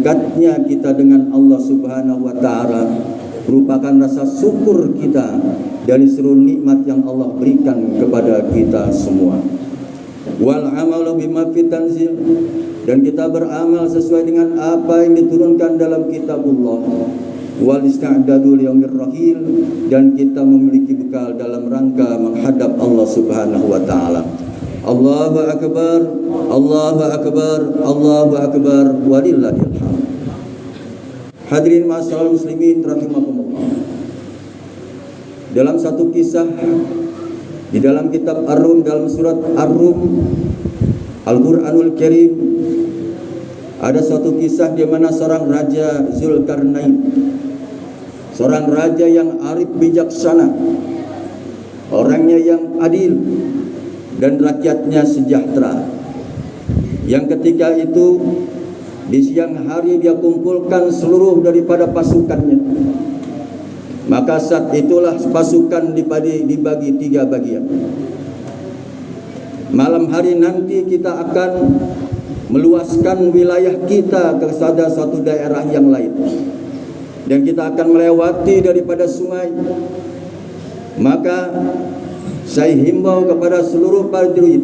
dekatnya kita dengan Allah Subhanahu wa taala merupakan rasa syukur kita dari seluruh nikmat yang Allah berikan kepada kita semua. Wal amalu bima fi tanzil, dan kita beramal sesuai dengan apa yang diturunkan dalam kitabullah. Wal ista'dadu liyaumir rahil, dan kita memiliki bekal dalam rangka menghadap Allah Subhanahu wa taala. Allahu akbar, Allahu akbar, Allahu akbar, walillahil hamd. Hadirin ma'asyiral muslimin rahimakumullah. Dalam satu kisah di dalam kitab Ar-Rum, dalam surat Ar-Rum Al-Qur'anul Karim, ada suatu kisah di mana seorang raja Zulkarnain, seorang raja yang arif bijaksana, orangnya yang adil dan rakyatnya sejahtera, yang ketika itu di siang hari dia kumpulkan seluruh daripada pasukannya. Maka saat itulah pasukan dibagi 3 bagian. Malam hari nanti kita akan meluaskan wilayah kita ke satu daerah yang lain, dan kita akan melewati daripada sungai. Maka saya himbau kepada seluruh prajurit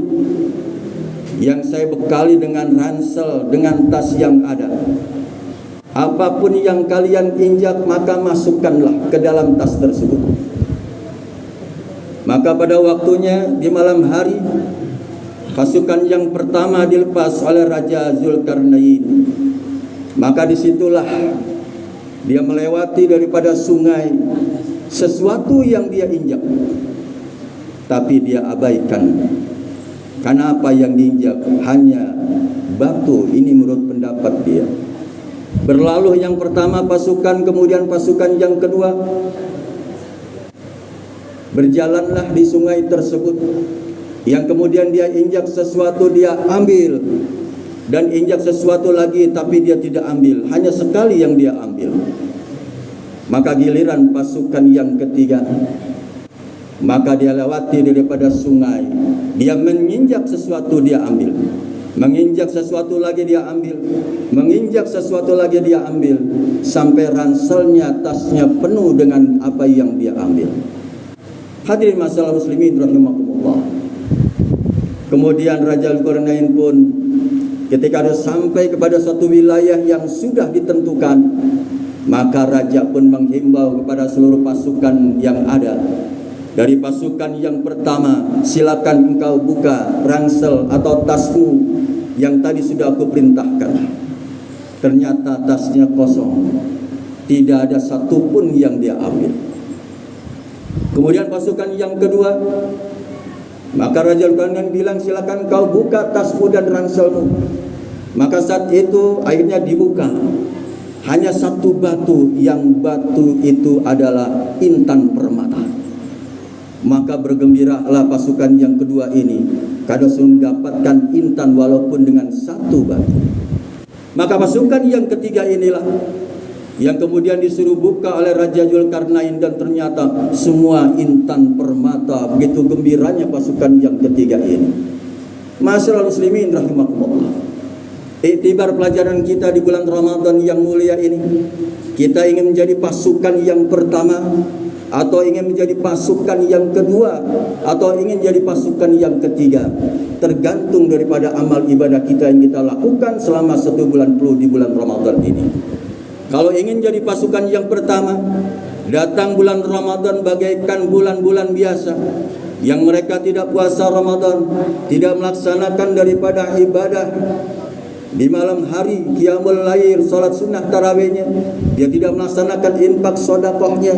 yang saya bekali dengan ransel, dengan tas yang ada, apapun yang kalian injak maka masukkanlah ke dalam tas tersebut. Maka pada waktunya di malam hari, pasukan yang pertama dilepas oleh Raja Zulkarnain. Maka disitulah dia melewati daripada sungai. Sesuatu yang dia injak, tapi dia abaikan. Karena apa yang diinjak hanya batu. Ini menurut pendapat dia. Berlalu yang pertama pasukan, kemudian pasukan yang kedua. Berjalanlah di sungai tersebut. Yang kemudian dia injak sesuatu, dia ambil. Dan injak sesuatu lagi, tapi dia tidak ambil. Hanya sekali yang dia ambil. Maka giliran pasukan yang ketiga, maka dia lewati daripada sungai. Dia menginjak sesuatu, dia ambil. Menginjak sesuatu lagi dia ambil. Menginjak sesuatu lagi dia ambil. Sampai ranselnya, tasnya penuh dengan apa yang dia ambil. Hadirin masalah muslimin rahimakumullah. Kemudian Raja Zulkarnain pun ketika dia sampai kepada satu wilayah yang sudah ditentukan, maka raja pun menghimbau kepada seluruh pasukan yang ada. Dari pasukan yang pertama, silakan engkau buka ransel atau tasmu yang tadi sudah aku perintahkan. Ternyata tasnya kosong, tidak ada satupun yang dia ambil. Kemudian pasukan yang kedua, maka Raja Zulkarnain bilang, silakan kau buka tasmu dan ranselmu. Maka saat itu akhirnya dibuka. Hanya satu batu, yang batu itu adalah intan permata. Maka bergembiralah pasukan yang kedua ini, karena sudah mendapatkan intan walaupun dengan satu batu. Maka pasukan yang ketiga inilah yang kemudian disuruh buka oleh Raja Zulkarnain, dan ternyata semua intan permata. Begitu gembiranya pasukan yang ketiga ini. Masyaallah muslimin rahimakumullah. Iktibar pelajaran kita di bulan Ramadan yang mulia ini, kita ingin menjadi pasukan yang pertama, atau ingin menjadi pasukan yang kedua, atau ingin jadi pasukan yang ketiga, tergantung daripada amal ibadah kita yang kita lakukan selama 1 bulan penuh di bulan Ramadan ini. Kalau ingin jadi pasukan yang pertama, datang bulan Ramadan bagaikan bulan-bulan biasa, yang mereka tidak puasa Ramadan, tidak melaksanakan daripada ibadah di malam hari, qiyamul lail, salat sunnah tarawihnya, dia tidak melaksanakan infak sedekahnya,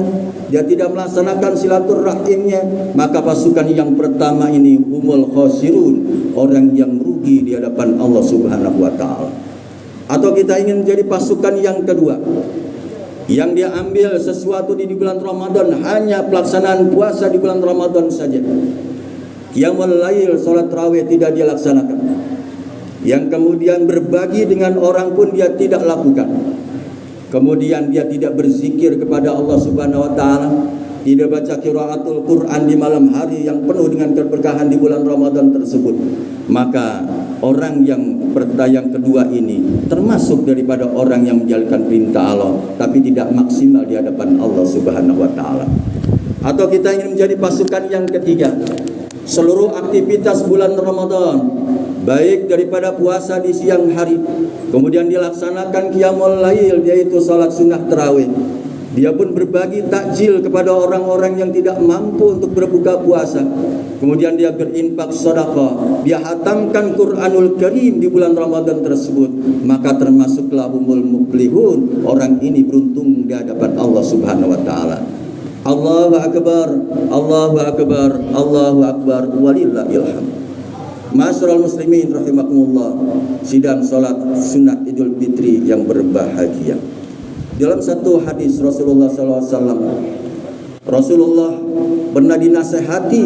dia tidak melaksanakan silaturahimnya, maka pasukan yang pertama ini humul khasirun, orang yang rugi di hadapan Allah Subhanahu wa taala. Atau kita ingin menjadi pasukan yang kedua, yang dia ambil sesuatu di bulan Ramadan, hanya pelaksanaan puasa di bulan Ramadan saja, qiyamul lail, salat tarawih tidak dia laksanakan. Yang kemudian berbagi dengan orang pun dia tidak lakukan. Kemudian dia tidak berzikir kepada Allah Subhanahu wa taala, tidak baca qiraatul Quran di malam hari yang penuh dengan keberkahan di bulan Ramadan tersebut. Maka orang yang kedua ini termasuk daripada orang yang menjalankan perintah Allah tapi tidak maksimal di hadapan Allah Subhanahu wa taala. Atau kita ingin menjadi pasukan yang ketiga, seluruh aktivitas bulan Ramadan, baik daripada puasa di siang hari, kemudian dilaksanakan qiyamul lail, yaitu salat sunnah tarawih. Dia pun berbagi takjil kepada orang-orang yang tidak mampu untuk berbuka puasa. Kemudian dia berinfak sedekah, dia hatamkan Quranul Karim di bulan Ramadan tersebut, maka termasuklah humul muflihun. Orang ini beruntung di hadapan Allah Subhanahu wa taala. Allahu akbar, Allahu akbar, Allahu akbar, walillahil hamd. Ma'asyiral muslimin rahimakumullah, sidang salat sunat Idul Fitri yang berbahagia. Dalam satu hadis Rasulullah SAW, Rasulullah pernah dinasihati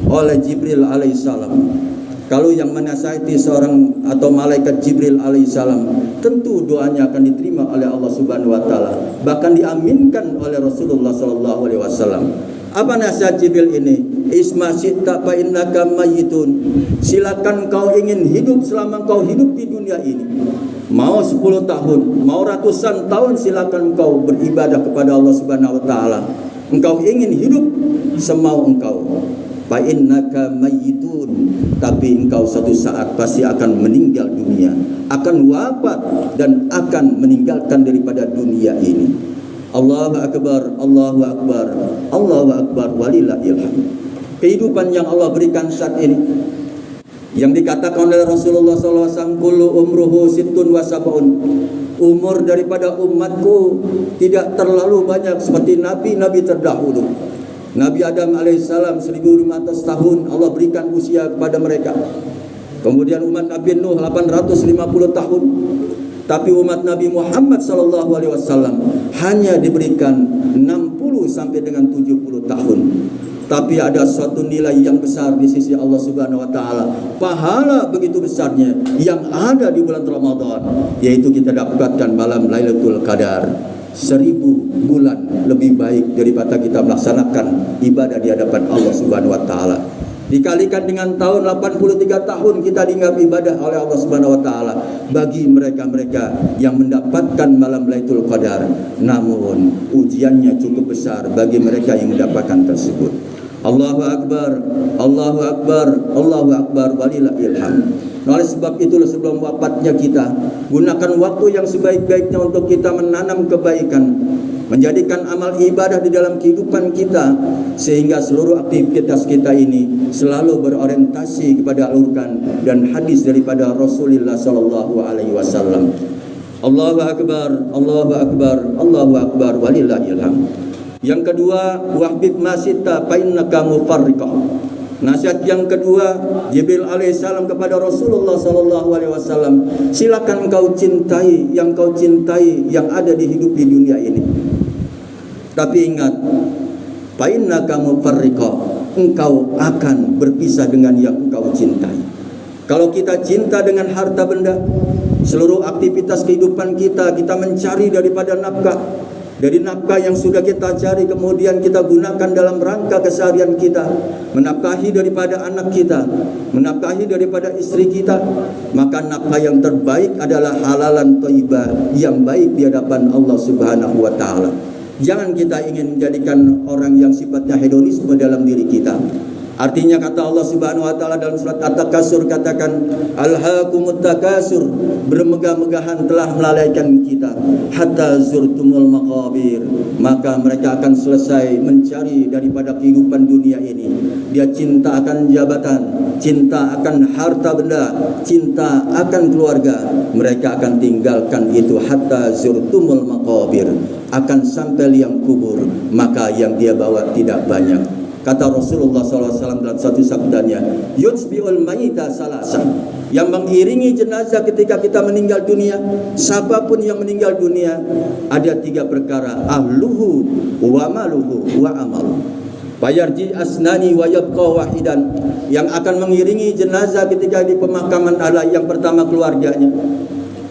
oleh Jibril alaihissalam. Kalau yang menasihati seorang atau malaikat Jibril alaihissalam, tentu doanya akan diterima oleh Allah Subhanahu wa taala, bahkan diaminkan oleh Rasulullah SAW. Apa nasihat Jibril ini? Isma syi'ta fa innaka mayyitun. Silakan kau ingin hidup selama kau hidup di dunia ini. Mau 10 tahun, mau ratusan tahun, silakan engkau beribadah kepada Allah Subhanahu wa taala. Engkau ingin hidup semau engkau. Fa innaka mayyitun, tapi engkau suatu saat pasti akan meninggal dunia, akan wafat dan akan meninggalkan daripada dunia ini. Allahu akbar, Allahu akbar, Allahu akbar, walillahil hamd. Kehidupan yang Allah berikan saat ini, yang dikatakan oleh Rasulullah SAW, kullu umruhu sittun wa sab'un. Umur daripada umatku tidak terlalu banyak seperti nabi-nabi terdahulu. Nabi Adam alaihissalam 1500 tahun Allah berikan usia kepada mereka. Kemudian umat Nabi Nuh 850 tahun. Tapi umat Nabi Muhammad SAW hanya diberikan 60 sampai dengan 70 tahun. Tapi ada suatu nilai yang besar di sisi Allah Subhanahu wa taala. Pahala begitu besarnya yang ada di bulan Ramadan, yaitu kita dapatkan malam Lailatul Qadar. 1000 bulan lebih baik daripada kita melaksanakan ibadah di hadapan Allah Subhanahu wa taala. Dikalikan dengan tahun 83 tahun kita dianggap ibadah oleh Allah Subhanahu wa taala bagi mereka-mereka yang mendapatkan malam Lailatul Qadar. Namun ujiannya cukup besar bagi mereka yang mendapatkan tersebut. Allahu akbar, Allahu akbar, Allahu akbar, walillahil hamd. Oleh sebab itulah sebelum wafatnya kita gunakan waktu yang sebaik-baiknya untuk kita menanam kebaikan, menjadikan amal ibadah di dalam kehidupan kita, sehingga seluruh aktivitas kita ini selalu berorientasi kepada Al-Quran dan hadis daripada Rasulullah sallallahu alaihi wasallam. Allahu akbar, Allahu akbar, Allahu akbar, walillahil hamd. Yang kedua, wahbib masita fa innaka mufarriqah. Nasihat yang kedua Jibril alaihissalam kepada Rasulullah sallallahu alaihi wasallam, silakan kau cintai yang kau cintai yang ada di hidup di dunia ini. Tapi ingat, fa innaka mufarriqah, engkau akan berpisah dengan yang engkau cintai. Kalau kita cinta dengan harta benda, seluruh aktivitas kehidupan kita mencari daripada nafkah. Dari nafkah yang sudah kita cari kemudian kita gunakan dalam rangka keseharian kita, menafkahi daripada anak kita, menafkahi daripada istri kita, maka nafkah yang terbaik adalah halalan thayyibah yang baik di hadapan Allah Subhanahu wa taala. Jangan kita ingin menjadikan orang yang sifatnya hedonisme dalam diri kita. Artinya kata Allah Subhanahu wa taala dalam surat At-Takasur, katakan alhaakumut takasur, bermegah-megahan telah melalaikan kita hatta zurtumul maqabir, maka mereka akan selesai mencari daripada kehidupan dunia ini. Dia cinta akan jabatan, cinta akan harta benda, cinta akan keluarga, mereka akan tinggalkan itu hatta zurtumul maqabir, akan sampai liang kubur, maka yang dia bawa tidak banyak. Kata Rasulullah SAW dalam satu sabdanya, yutsbi'ul mayita salasa, yang mengiringi jenazah ketika kita meninggal dunia, siapapun yang meninggal dunia, ada 3 perkara, ahluhu wa maluhu wa amal. Fayarji asnani wa yabqa wahidan, yang akan mengiringi jenazah ketika di pemakaman adalah yang pertama keluarganya,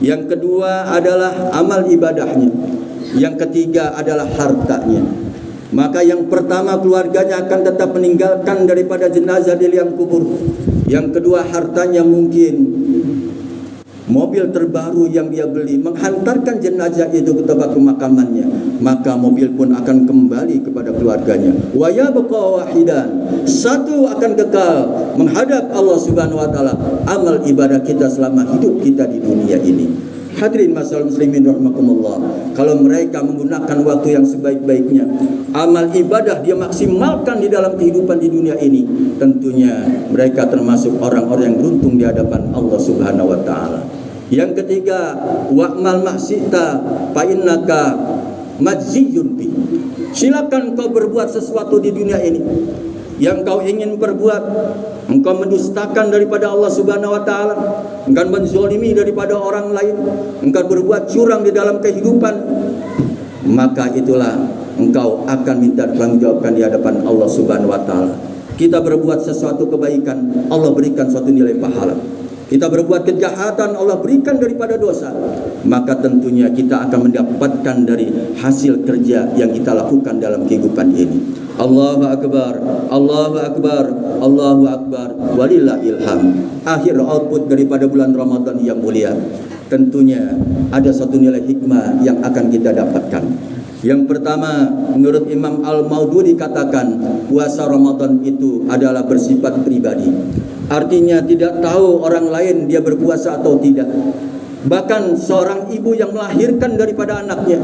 yang kedua adalah amal ibadahnya, yang ketiga adalah hartanya. Maka yang pertama keluarganya akan tetap meninggalkan daripada jenazah di liang kubur. Yang kedua hartanya mungkin mobil terbaru yang dia beli, menghantarkan jenazah itu ke tempat pemakamannya, maka mobil pun akan kembali kepada keluarganya. Wa yabqa wahidan, satu akan kekal menghadap Allah Subhanahu wa taala, amal ibadah kita selama hidup kita di dunia ini. Hadirin masyaallah muslimin rahimakumullah, kalau mereka menggunakan waktu yang sebaik-baiknya, amal ibadah dia maksimalkan di dalam kehidupan di dunia ini, tentunya mereka termasuk orang-orang yang beruntung di hadapan Allah Subhanahu wa taala. Yang ketiga, wa'mal maksita fa innaka majziyun bi. Silakan kau berbuat sesuatu di dunia ini yang kau ingin perbuat, engkau mendustakan daripada Allah Subhanahu wa taala, engkau menzalimi daripada orang lain, engkau berbuat curang di dalam kehidupan, maka itulah engkau akan minta pertanggungjawabkan di hadapan Allah Subhanahu wa taala. Kita berbuat sesuatu kebaikan, Allah berikan suatu nilai pahala. Kita berbuat kejahatan, Allah berikan daripada dosa, maka tentunya kita akan mendapatkan dari hasil kerja yang kita lakukan dalam kehidupan ini. Allahu akbar, Allahu akbar, Allahu akbar, walillahil hamd. Akhir output daripada bulan Ramadan yang mulia, tentunya ada satu nilai hikmah yang akan kita dapatkan. Yang pertama, menurut Imam Al-Maududi katakan, puasa Ramadan itu adalah bersifat pribadi. Artinya tidak tahu orang lain dia berpuasa atau tidak. Bahkan seorang ibu yang melahirkan daripada anaknya,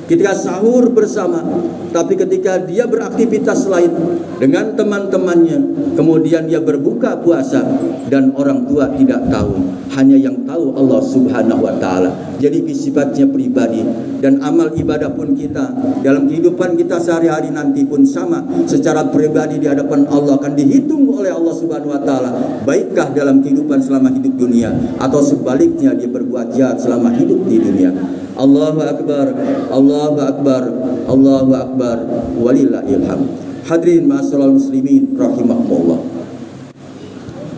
ketika sahur bersama, tapi ketika dia beraktivitas lain dengan teman-temannya, kemudian dia berbuka puasa dan orang tua tidak tahu, hanya yang tahu Allah Subhanahu wa taala. Jadi sifatnya pribadi, dan amal ibadah pun kita dalam kehidupan kita sehari-hari nanti pun sama, secara pribadi di hadapan Allah akan dihitung oleh Allah Subhanahu wa taala, baikkah dalam kehidupan selama hidup dunia atau sebaliknya dia berbuat jahat selama hidup di dunia. Allahu akbar, Allahu akbar, Allahu akbar, walillahil hamd. Hadirin ma'asyiral muslimin rahimakumullah.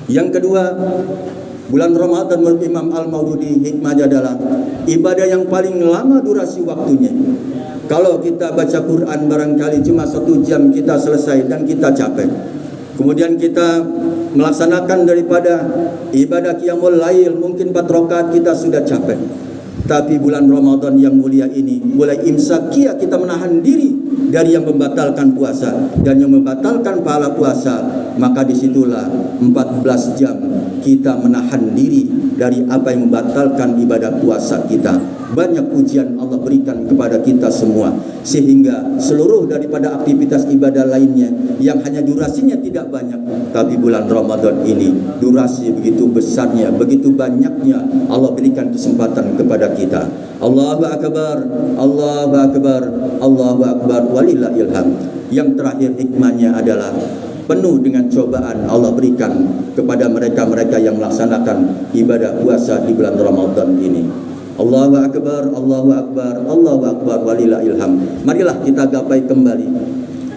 Yang kedua, bulan Ramadan menurut Imam Al-Maududi hikmahnya adalah ibadah yang paling lama durasi waktunya. Kalau kita baca Quran barangkali cuma 1 jam kita selesai dan kita capek. Kemudian kita melaksanakan daripada ibadah qiyamul lail mungkin 4 rakaat kita sudah capek. Tapi bulan Ramadan yang mulia ini, mulai imsakia kita menahan diri dari yang membatalkan puasa dan yang membatalkan pahala puasa, maka disitulah 14 jam kita menahan diri dari apa yang membatalkan ibadah puasa kita. Banyak ujian Allah berikan kepada kita semua, sehingga seluruh daripada aktivitas ibadah lainnya yang hanya durasinya tidak banyak, tapi bulan Ramadan ini durasi begitu besarnya, begitu banyaknya Allah berikan kesempatan kepada kita. Allahu akbar, Allahu akbar, Allahu akbar, walillahil hamd. Yang terakhir hikmahnya adalah penuh dengan cobaan Allah berikan kepada mereka-mereka yang melaksanakan ibadah puasa di bulan Ramadan ini. Allahu akbar, Allahu akbar, Allahu akbar, walillahil hamd. Marilah kita gapai kembali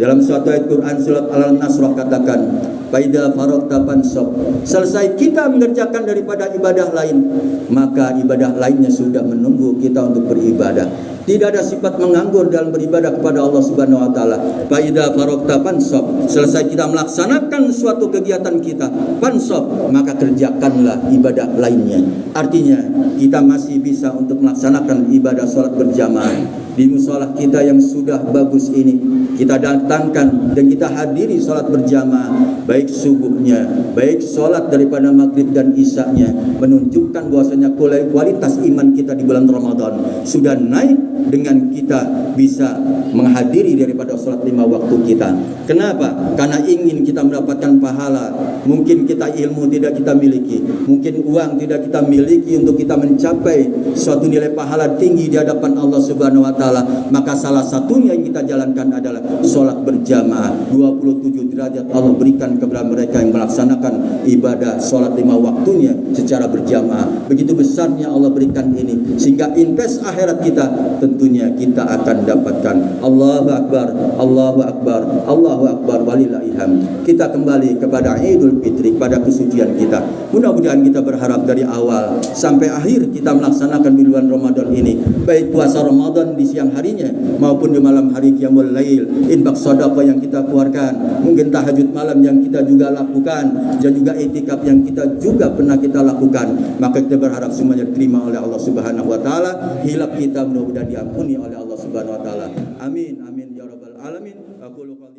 dalam suatu ayat Quran surat Al-Nasr katakan, "Faida faragta fansab." Selesai kita mengerjakan daripada ibadah lain, maka ibadah lainnya sudah menunggu kita untuk beribadah. Tidak ada sifat menganggur dalam beribadah kepada Allah Subhanahu wa taala. Faida faragta fansab. Selesai kita melaksanakan suatu kegiatan kita, fansab, maka kerjakanlah ibadah lainnya. Artinya kita masih bisa untuk melaksanakan ibadah salat berjamaah di mushola kita yang sudah bagus ini. Kita datangkan dan kita hadiri salat berjamaah, baik subuhnya, baik salat daripada maghrib dan isyanya, menunjukkan bahwasanya kualitas iman kita di bulan Ramadan sudah naik dengan kita bisa menghadiri daripada salat 5 waktu kita. Kenapa? Karena ingin kita mendapatkan pahala. Mungkin kita ilmu tidak kita miliki, mungkin uang tidak kita miliki untuk kita mencapai suatu nilai pahala tinggi di hadapan Allah Subhanahu wa taala, maka salah satunya yang kita jalankan adalah salat berjamaah. 27 derajat Allah berikan kepada mereka yang melaksanakan ibadah salat 5 waktunya secara berjamaah. Begitu besarnya Allah berikan ini, sehingga invest akhirat kita tentu tentunya kita akan dapatkan. Allahu Akbar, Allahu Akbar, Allahu Akbar, walillahil hamd. Kita kembali kepada Idul Fitri, pada kesucian kita. Mudah-mudahan kita berharap dari awal sampai akhir kita melaksanakan di bulan Ramadan ini, baik puasa Ramadan di siang harinya maupun di malam hari qiyamul lail, infak sedekah yang kita keluarkan, mungkin tahajud malam yang kita juga lakukan, dan juga iktikaf yang kita juga pernah kita lakukan. Maka kita berharap semuanya diterima oleh Allah Subhanahu wa taala, hilaf kita mudah-mudahan diampuni oleh Allah Subhanahu wa taala. Amin amin ya rabbal alamin. Aku lupa